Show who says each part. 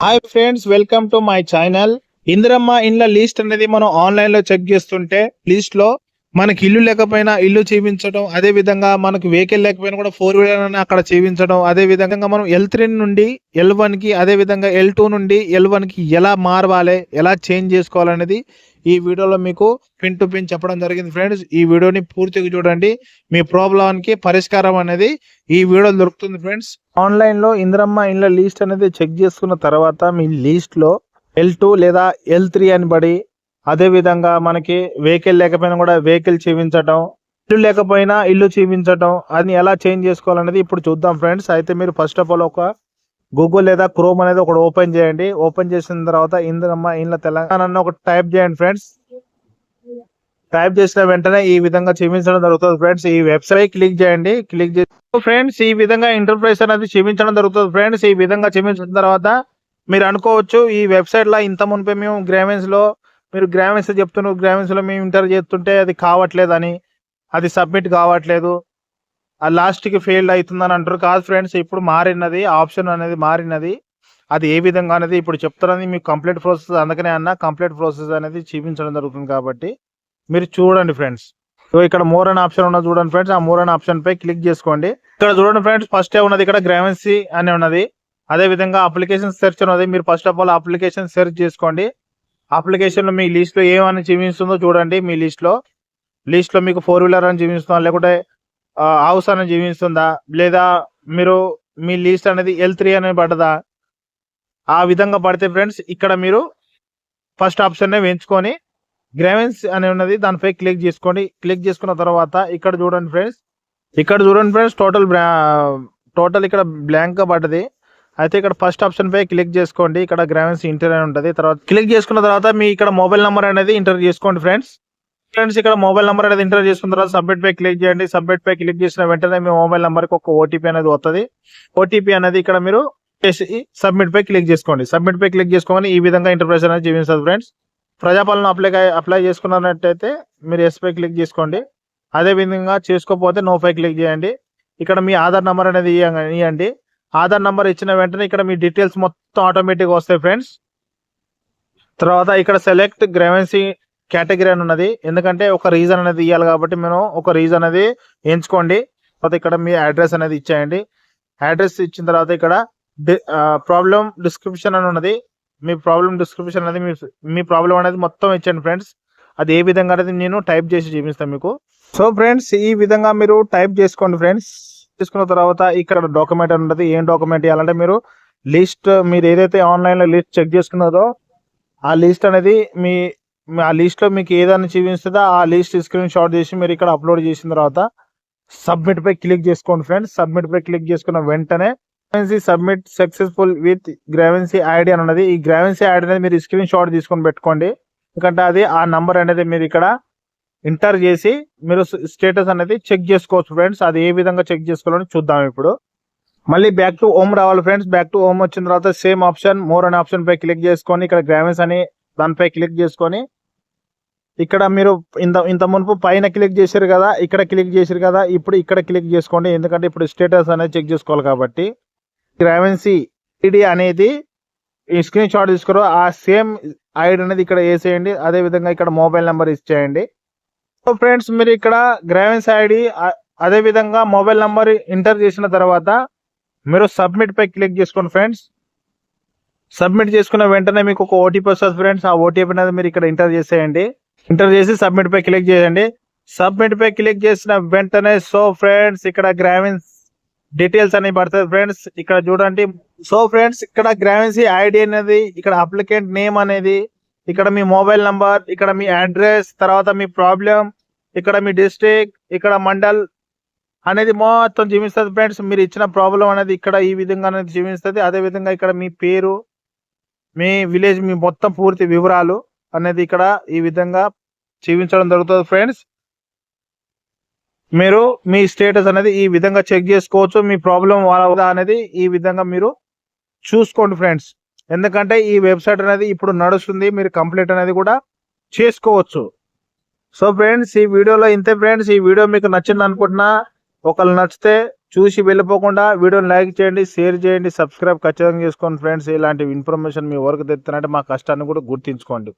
Speaker 1: Hi friends, welcome to my channel. Indiramma ఇండ్ల list అనేది మనం ఆన్లైన్ లో చెక్ చేస్తుంటే లిస్ట్ లో మనకి ఇల్లు లేకపోయినా ఇల్లు చూపించడం, అదే విధంగా మనకు వెహికల్ లేకపోయినా కూడా 4 వీలర్ అని అక్కడ చూపించడం, అదే విధంగా మనం L3 నుండి L1 కి, అదే విధంగా L2 నుండి L1 కి ఎలా మారవాలి, ఎలా చేంజ్ చేసుకోవాలనేది ఈ వీడియోలో మీకు పిన్ టు పిన్ చెప్పడం జరిగింది ఫ్రెండ్స్. ఈ వీడియోని పూర్తిగా చూడండి, మీ ప్రాబ్లంకి పరిష్కారం అనేది ఈ వీడియో దొరుకుతుంది ఫ్రెండ్స్. ఆన్లైన్ లో ఇందిరమ్మ ఇండ్ల లిస్ట్ అనేది చెక్ చేసుకున్న తర్వాత మీ లిస్ట్ లో L2 లేదా L3 అని పడి, అదే విధంగా మనకి వెహికల్ లేకపోయినా కూడా వెహికల్ చూపించటం, ఇల్లు లేకపోయినా ఇల్లు చూపించటం, అది ఎలా చేంజ్ చేసుకోవాలనేది ఇప్పుడు చూద్దాం ఫ్రెండ్స్. అయితే మీరు ఫస్ట్ ఆఫ్ ఆల్ ఒక గూగుల్ లేదా క్రోమ్ అనేది ఒకటి ఓపెన్ చేయండి. ఓపెన్ చేసిన తర్వాత ఇందిరమ్మ ఇండ్ల తెలంగాణ అని ఒకటి టైప్ చేయండి ఫ్రెండ్స్. టైప్ చేసిన వెంటనే ఈ విధంగా చూపించడం జరుగుతుంది ఫ్రెండ్స్. ఈ వెబ్సైట్ క్లిక్ చేయండి. క్లిక్ చేసి ఫ్రెండ్స్ ఈ విధంగా ఇంటర్ఫేస్ అనేది చూపించడం జరుగుతుంది ఫ్రెండ్స్. ఈ విధంగా చూపించిన తర్వాత మీరు అనుకోవచ్చు, ఈ వెబ్సైట్ లో ఇంత మునిపే మేము గ్రామీణ్స్ లో, మీరు గ్రామీణ్స్ చెప్తున్నారు, గ్రామీణ్స్ లో మేము ఇంటర్ చేస్తుంటే అది కావట్లేదు అని, అది సబ్మిట్ కావట్లేదు, ఆ లాస్ట్ కి ఫెయిల్డ్ అవుతుందని అంటారు. కాదు ఫ్రెండ్స్, ఇప్పుడు మారినది, ఆప్షన్ అనేది మారినది. అది ఏ విధంగా అనేది ఇప్పుడు చెప్తున్నది మీకు కంప్లీట్ ప్రాసెస్. అందుకనే అన్న కంప్లీట్ ప్రాసెస్ అనేది చూపించడం జరుగుతుంది కాబట్టి మీరు చూడండి ఫ్రెండ్స్. సో ఇక్కడ మోర్ అనే ఆప్షన్ ఉన్నది చూడండి ఫ్రెండ్స్. ఆ మోర్ అనే ఆప్షన్ పై క్లిక్ చేసుకోండి. ఇక్కడ చూడండి ఫ్రెండ్స్, ఫస్ట్ ఉన్నది ఇక్కడ గ్రావెన్సీ అని ఉన్నది. అదే విధంగా అప్లికేషన్ సెర్చ్ ఉన్నది. మీరు first of all application search చేసుకోండి. అప్లికేషన్ లో మీ లిస్ట్ లో ఏమని చూపిస్తుందో చూడండి. మీ లిస్ట్ లో మీకు 4 వీలర్ అని చూపిస్తుందా, లేకుంటే హౌస్ అని చూపిస్తుందా, లేదా మీరు మీ లిస్ట్ అనేది L3 అని పడదా, ఆ విధంగా పడితే ఫ్రెండ్స్ ఇక్కడ మీరు ఫస్ట్ ఆప్షన్ ఎంచుకొని గ్రావెన్స్ అని ఉన్నది దానిపై క్లిక్ చేసుకోండి. క్లిక్ చేసుకున్న తర్వాత ఇక్కడ చూడండి ఫ్రెండ్స్, టోటల్ ఇక్కడ బ్లాంక్ గా పడ్డది. అయితే ఇక్కడ ఫస్ట్ ఆప్షన్ పై క్లిక్ చేసుకోండి. ఇక్కడ గ్రావెన్స్ ఇంటర్ అని ఉంటుంది. తర్వాత క్లిక్ చేసుకున్న తర్వాత మీ ఇక్కడ మొబైల్ నెంబర్ అనేది ఎంటర్ చేసుకోండి ఫ్రెండ్స్. ఇక్కడ మొబైల్ నెంబర్ అనేది ఎంటర్ చేసుకున్న తర్వాత సబ్మిట్ పై క్లిక్ చేయండి. సబ్మిట్ పై క్లిక్ చేసిన వెంటనే మీ మొబైల్ నెంబర్ కి ఒక ఓటీపీ అనేది వస్తుంది. ఓటీపీ అనేది ఇక్కడ మీరు సబ్మిట్ పై క్లిక్ చేసుకోండి. సబ్మిట్ పై క్లిక్ చేసుకోమని ఈ విధంగా ఇంటర్ఫేస్ అనేది చూపిస్తుంది ఫ్రెండ్స్. ప్రజాపాలన అప్లై చేసుకున్నట్టయితే మీరు ఎస్ పై క్లిక్ చేసుకోండి. అదే విధంగా చేసుకోకపోతే నో పై క్లిక్ చేయండి. ఇక్కడ మీ ఆధార్ నెంబర్ అనేది ఇవ్వండి. ఆధార్ నెంబర్ ఇచ్చిన వెంటనే ఇక్కడ మీ డీటెయిల్స్ మొత్తం ఆటోమేటిక్ వస్తాయి ఫ్రెండ్స్. తర్వాత ఇక్కడ సెలెక్ట్ గ్రావెన్సీ కేటగిరీ అని ఉన్నది. ఎందుకంటే ఒక రీజన్ అనేది ఇవ్వాలి కాబట్టి మనం ఒక రీజన్ అనేది ఎంచుకోండి. తర్వాత ఇక్కడ మీ అడ్రస్ అనేది ఇచ్చేయండి. అడ్రస్ ఇచ్చిన తర్వాత ఇక్కడ ప్రాబ్లం డిస్క్రిప్షన్ అని ఉన్నది. మీ ప్రాబ్లం డిస్క్రిప్షన్ అనేది మీ ప్రాబ్లం అనేది మొత్తం ఇచ్చండి ఫ్రెండ్స్. అది ఏ విధంగా అనేది నేను టైప్ చేసి చూపిస్తాను మీకు. సో ఫ్రెండ్స్ ఈ విధంగా మీరు టైప్ చేసుకోండి ఫ్రెండ్స్. తీసుకున్న తర్వాత ఇక్కడ డాక్యుమెంట్ అని ఉంటుంది. ఏం డాక్యుమెంట్ ఇవ్వాలంటే మీరు మీరు ఏదైతే ఆన్లైన్ లో లిస్ట్ చెక్ చేసుకున్నారో ఆ లిస్ట్ అనేది ఆ లిస్ట్ లో మీకు ఏదైనా చూపిస్తుందో ఆ లిస్ట్ స్క్రీన్ షాట్ చేసి మీరు ఇక్కడ అప్లోడ్ చేసిన తర్వాత సబ్మిట్ పై క్లిక్ చేసుకోండి ఫ్రెండ్స్. సబ్మిట్ పై క్లిక్ చేసుకున్న వెంటనే సబ్మిట్ సక్సెస్ఫుల్ విత్ గ్రావెన్సీ ఐడి అని ఉన్నది. ఈ గ్రావెన్సీ ఐడి అనేది మీరు స్క్రీన్ షాట్ తీసుకొని పెట్టుకోండి. ఎందుకంటే అది ఆ నంబర్ అనేది మీరు ఇక్కడ ఎంటర్ చేసి మీరు స్టేటస్ అనేది చెక్ చేసుకోవచ్చు ఫ్రెండ్స్. అది ఏ విధంగా చెక్ చేసుకోవాలని చూద్దాం ఇప్పుడు. మళ్ళీ బ్యాక్ టు హోమ్ రావాలి ఫ్రెండ్స్. బ్యాక్ టు హోమ్ వచ్చిన తర్వాత సేమ్ ఆప్షన్ మోర్ అనే ఆప్షన్ పై క్లిక్ చేసుకొని ఇక్కడ గ్రావెన్స్ అని దానిపై క్లిక్ చేసుకొని ఇక్కడ మీరు ఇంత మునుపు పైన క్లిక్ చేశారు కదా, ఇక్కడ క్లిక్ చేశారు కదా, ఇప్పుడు ఇక్కడ క్లిక్ చేసుకోండి. ఎందుకంటే ఇప్పుడు స్టేటస్ అనేది చెక్ చేసుకోవాలి కాబట్టి గ్రావెన్సీ ఐడి అనేది ఈ స్క్రీన్ షాట్ తీసుకోరు. ఆ సేమ్ ఐడి అనేది ఇక్కడ వేసేయండి. అదే విధంగా ఇక్కడ మొబైల్ నెంబర్ ఇచ్చేయండి. సో ఫ్రెండ్స్ మీరు ఇక్కడ గ్రావెన్స్ ఐడి అదే విధంగా మొబైల్ నెంబర్ ఎంటర్ చేసిన తర్వాత మీరు సబ్మిట్ పై క్లిక్ చేసుకోండి ఫ్రెండ్స్. సబ్మిట్ చేసుకున్న వెంటనే మీకు ఒక ఓటీపీ వస్తుంది ఫ్రెండ్స్. ఆ ఓటీపీ అనేది మీరు ఇక్కడ ఎంటర్ చేసేయండి. ఎంటర్ చేసి సబ్మిట్ పై క్లిక్ చేయండి. సబ్మిట్ పై క్లిక్ చేసిన వెంటనే సో ఫ్రెండ్స్ ఇక్కడ గ్రావెన్స్ డీటెయిల్స్ అనేవి పడుతుంది ఫ్రెండ్స్. ఇక్కడ చూడండి. సో ఫ్రెండ్స్ ఇక్కడ గ్రావెన్సీ ఐడి అనేది, ఇక్కడ అప్లికెంట్ నేమ్ అనేది, ఇక్కడ మీ మొబైల్ నంబర్, ఇక్కడ మీ అడ్రస్, తర్వాత మీ ప్రాబ్లం, ఇక్కడ మీ డిస్ట్రిక్ట్, ఇక్కడ మండల్ అనేది మొత్తం చూపిస్తుంది ఫ్రెండ్స్. మీరు ఇచ్చిన ప్రాబ్లం అనేది ఇక్కడ ఈ విధంగా అనేది చూపిస్తుంది. అదే విధంగా ఇక్కడ మీ పేరు, మీ విలేజ్, మీ మొత్తం పూర్తి వివరాలు అనేది ఇక్కడ ఈ విధంగా చూపించడం జరుగుతుంది ఫ్రెండ్స్. మీరు మీ స్టేటస్ అనేది ఈ విధంగా చెక్ చేసుకోవచ్చు. మీ ప్రాబ్లం అనేది ఈ విధంగా మీరు చూసుకోండి ఫ్రెండ్స్. ఎందుకంటే ఈ వెబ్సైట్ అనేది ఇప్పుడు నడుస్తుంది, మీరు కంప్లీట్ అనేది కూడా చేసుకోవచ్చు. సో ఫ్రెండ్స్ ఈ వీడియోలో ఇంతే ఫ్రెండ్స్. ఈ వీడియో మీకు నచ్చింది అనుకుంటున్నా. ఒకళ్ళు నచ్చితే చూసి వెళ్ళిపోకుండా వీడియోని లైక్ చేయండి, షేర్ చేయండి, సబ్స్క్రైబ్ ఖచ్చితంగా చేసుకోండి ఫ్రెండ్స్. ఇలాంటి ఇన్ఫర్మేషన్ మీ వరకు తెస్తానంటే మా కష్టాన్ని కూడా గుర్తించుకోండి.